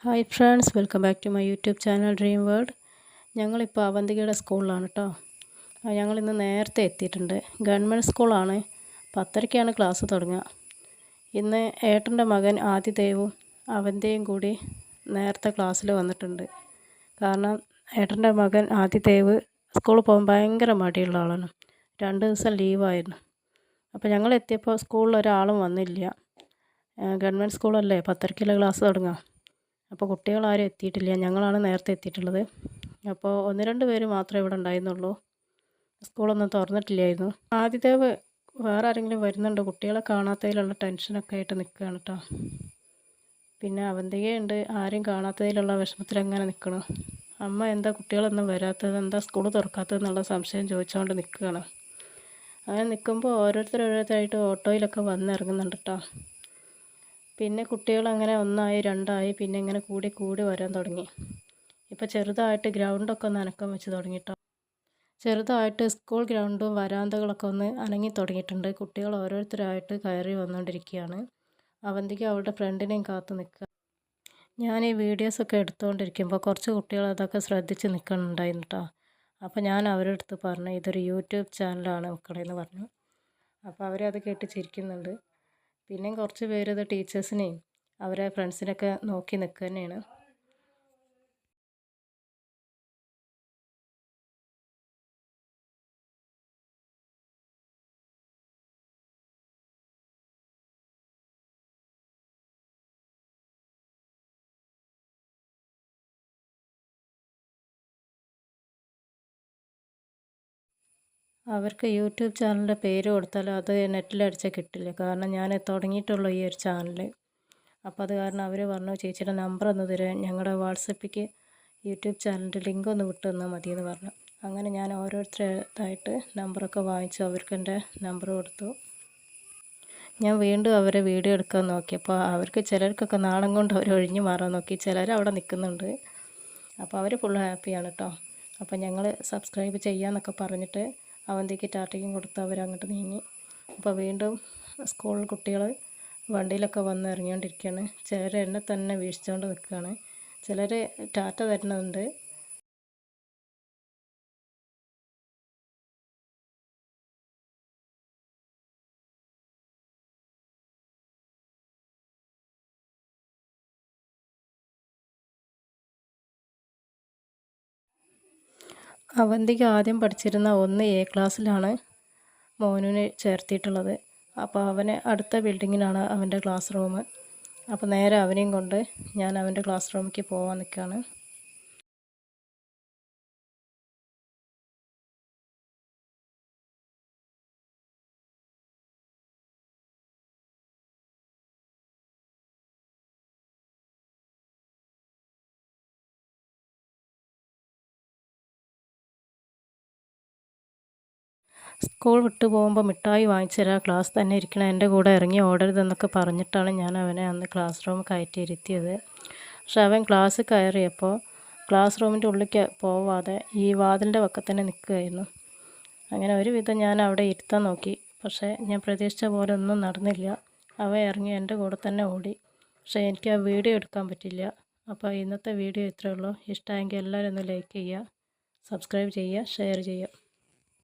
Hi friends, welcome back to my YouTube channel dream world. ഞങ്ങളിപ്പോൾ അവന്തികയുടെ സ്കൂളിലാണ് കേട്ടോ. ഞങ്ങളിന്ന് നേരത്തെ എത്തിയിട്ടുണ്ട്. ഗവൺമെൻറ് സ്കൂളാണ്. 10:30ക്കാണ് ക്ലാസ് തുടങ്ങുക. ഇന്ന് ഏട്ടൻ്റെ മകൻ ആദിദേവും അവന്തിയും കൂടി നേരത്തെ ക്ലാസ്സിൽ വന്നിട്ടുണ്ട്. കാരണം ഏട്ടൻ്റെ മകൻ ആദിദേവ് സ്കൂളിൽ പോകാൻ ഭയങ്കര മടിയുള്ള ആളാണ്. 2 ദിവസം ലീവായിരുന്നു. അപ്പോൾ ഞങ്ങൾ എത്തിയപ്പോൾ സ്കൂളിൽ ഒരാളും വന്നില്ല. ഗവൺമെൻറ് സ്കൂളല്ലേ, 10:30ക്കല്ലേ ക്ലാസ് തുടങ്ങുക. അപ്പോൾ കുട്ടികളാരും എത്തിയിട്ടില്ല. ഞങ്ങളാണ് നേരത്തെ എത്തിയിട്ടുള്ളത്. അപ്പോൾ 1-2 പേര് മാത്രമേ ഇവിടെ ഉണ്ടായിരുന്നുള്ളൂ. സ്കൂളൊന്നും തുറന്നിട്ടില്ലായിരുന്നു. ആദിദേവ് വേറെ ആരെങ്കിലും വരുന്നുണ്ടോ, കുട്ടികളെ കാണാത്തതിലുള്ള ടെൻഷനൊക്കെ ആയിട്ട് നിൽക്കുകയാണ് കേട്ടോ. പിന്നെ അവന്തികയുണ്ട്, ആരും കാണാത്തതിലുള്ള വിഷമത്തിലങ്ങനെ നിൽക്കണം. അമ്മ എന്താ കുട്ടികളൊന്നും വരാത്തത്, എന്താ സ്കൂൾ തുറക്കാത്തതെന്നുള്ള സംശയം ചോദിച്ചുകൊണ്ട് നിൽക്കുകയാണ്. അങ്ങനെ നിൽക്കുമ്പോൾ ഓരോരുത്തരായിട്ട് ഓട്ടോയിലൊക്കെ വന്നിറങ്ങുന്നുണ്ട് കേട്ടോ. പിന്നെ കുട്ടികളങ്ങനെ 1 ആയി 2 ആയി, പിന്നെ ഇങ്ങനെ കൂടി വരാൻ തുടങ്ങി. ഇപ്പോൾ ചെറുതായിട്ട് ഗ്രൗണ്ടൊക്കെ ഒന്ന് അനക്കം വെച്ച് തുടങ്ങിട്ടോ. ചെറുതായിട്ട് സ്കൂൾ ഗ്രൗണ്ടും വരാന്തകളൊക്കെ ഒന്ന് അനങ്ങി തുടങ്ങിയിട്ടുണ്ട്. കുട്ടികൾ ഓരോരുത്തരായിട്ട് കയറി വന്നുകൊണ്ടിരിക്കുകയാണ്. അവന്തിക അവളുടെ ഫ്രണ്ടിനെയും കാത്ത് നിൽക്കുക. ഞാൻ ഈ വീഡിയോസൊക്കെ എടുത്തുകൊണ്ടിരിക്കുമ്പോൾ കുറച്ച് കുട്ടികൾ അതൊക്കെ ശ്രദ്ധിച്ച് നിൽക്കുന്നുണ്ടായിരുന്നു കേട്ടോ. അപ്പോൾ ഞാൻ അവരുടെ അടുത്ത് പറഞ്ഞു, ഇതൊരു യൂട്യൂബ് ചാനലാണ് മക്കളെന്ന് പറഞ്ഞു. അപ്പോൾ അവരത് കേട്ട് ചിരിക്കുന്നുണ്ട്. പിന്നെയും കുറച്ച് പേര് ഇത് ടീച്ചേഴ്സിനെയും അവരെ ഫ്രണ്ട്സിനൊക്കെ നോക്കി നിൽക്കുക തന്നെയാണ്. അവർക്ക് യൂട്യൂബ് ചാനലിൻ്റെ പേര് കൊടുത്താൽ അത് നെറ്റിലടിച്ചാൽ കിട്ടില്ല. കാരണം ഞാൻ തുടങ്ങിയിട്ടുള്ളൂ ഈ ഒരു ചാനൽ. അപ്പോൾ അത് കാരണം അവർ പറഞ്ഞു, ചേച്ചിയുടെ നമ്പർ ഒന്ന് തരാൻ, ഞങ്ങളുടെ വാട്സപ്പിലേക്ക് യൂട്യൂബ് ചാനലിൻ്റെ ലിങ്ക് ഒന്ന് വിട്ട് തന്നാൽ മതിയെന്ന് പറഞ്ഞു. അങ്ങനെ ഞാൻ ഓരോരുത്തരായിട്ട് നമ്പറൊക്കെ വാങ്ങിച്ചു അവർക്ക് എൻ്റെ നമ്പർ കൊടുത്തു. ഞാൻ വീണ്ടും അവരെ വീഡിയോ എടുക്കാൻ നോക്കിയപ്പോൾ അവർക്ക് ചിലർക്കൊക്കെ നാണം കൊണ്ട് അവർ ഒഴിഞ്ഞു മാറാൻ നോക്കി. ചിലർ അവിടെ നിൽക്കുന്നുണ്ട്. അപ്പോൾ അവർ ഫുൾ ഹാപ്പിയാണ് കേട്ടോ. അപ്പോൾ ഞങ്ങൾ സബ്സ്ക്രൈബ് ചെയ്യാമെന്നൊക്കെ പറഞ്ഞിട്ട് അവന്തിക്ക് ടാറ്റയും കൊടുത്ത് അവരങ്ങോട്ട് നീങ്ങി. അപ്പോൾ വീണ്ടും സ്കൂൾ കുട്ടികൾ വണ്ടിയിലൊക്കെ വന്ന് ഇറങ്ങിക്കൊണ്ടിരിക്കുകയാണ്. ചിലർ എന്നെ തന്നെ വീഴ്ചിച്ചുകൊണ്ട് നിൽക്കുകയാണ്. ചിലർ ടാറ്റ തരുന്നുണ്ട്. അവന്തിക്ക് ആദ്യം പഠിച്ചിരുന്ന 1A ക്ലാസ്സിലാണ് മോനുവിനെ ചേർത്തിയിട്ടുള്ളത്. അപ്പോൾ അവന് അടുത്ത ബിൽഡിങ്ങിലാണ് അവൻ്റെ ക്ലാസ് റൂം. അപ്പോൾ നേരെ അവനെയും കൊണ്ട് ഞാൻ അവൻ്റെ ക്ലാസ് റൂമിലേക്ക് പോകാൻ നിൽക്കുകയാണ്. സ്കൂൾ വിട്ട് പോകുമ്പോൾ മിഠായി വാങ്ങിച്ചു തരാം, ക്ലാസ് തന്നെ ഇരിക്കണം, എൻ്റെ കൂടെ ഇറങ്ങി ഓടരുതെന്നൊക്കെ പറഞ്ഞിട്ടാണ് ഞാൻ അവനെ അന്ന് ക്ലാസ് റൂം കയറ്റി ഇരുത്തിയത്. പക്ഷെ അവൻ ക്ലാസ് കയറിയപ്പോൾ ക്ലാസ് റൂമിൻ്റെ ഉള്ളിലേക്ക് പോവാതെ ഈ വാതിലിൻ്റെ പക്കത്ത് തന്നെ നിൽക്കുകയായിരുന്നു. അങ്ങനെ ഒരുവിധം ഞാൻ അവിടെ ഇരുത്താൻ നോക്കി. പക്ഷേ ഞാൻ പ്രതീക്ഷിച്ച പോലെ ഒന്നും നടന്നില്ല. അവൻ ഇറങ്ങി എൻ്റെ കൂടെ തന്നെ ഓടി. പക്ഷേ എനിക്ക് ആ വീഡിയോ എടുക്കാൻ പറ്റില്ല. അപ്പോൾ ഇന്നത്തെ വീഡിയോ ഇത്രയേ ഉള്ളൂ. ഇഷ്ടമായെങ്കിൽ എല്ലാവരും ഒന്ന് ലൈക്ക് ചെയ്യുക, സബ്സ്ക്രൈബ് ചെയ്യുക, ഷെയർ ചെയ്യുക.